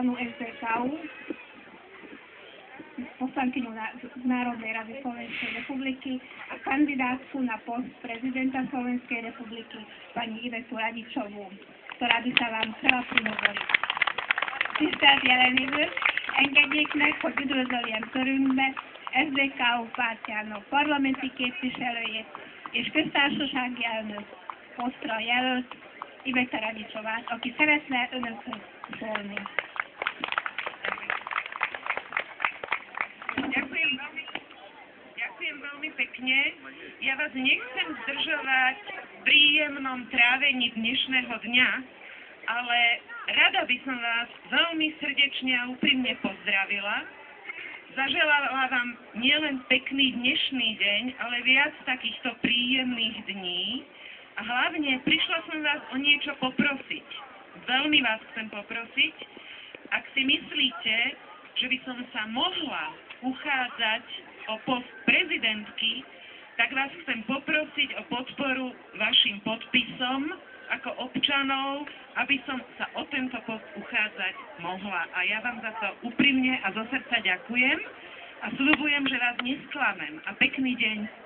stranu SDK, poslankyňu Národnej rady Slovenskej republiky a kandidátku na post prezidenta Slovenskej republiky pani Ivetu Radičovú, ktorá by sa vám chcela prihovoriť. Tisztelt jelenlévők, engedjék meg, hogy üdvözöljem körünkbe SZDK pártjának parlamenti képviselőjét és köztársasági elnök posztra jelölt Iveta Radičovát, aki szeretne önökhöz szólni. Ďakujem veľmi pekne. Ja vás nechcem zdržovať v príjemnom trávení dnešného dňa, ale rada by som vás veľmi srdečne a úprimne pozdravila. Zaželala vám nielen pekný dnešný deň, ale viac takýchto príjemných dní. A hlavne prišla som vás o niečo poprosiť. Veľmi vás chcem poprosiť, ak si myslíte, že by som sa mohla uchádzať o post prezidentky, tak vás chcem poprosiť o podporu vašim podpisom ako občanov, aby som sa o tento post uchádzať mohla. A ja vám za to úprimne a zo srdca ďakujem a sľubujem, že vás nesklamem. A pekný deň.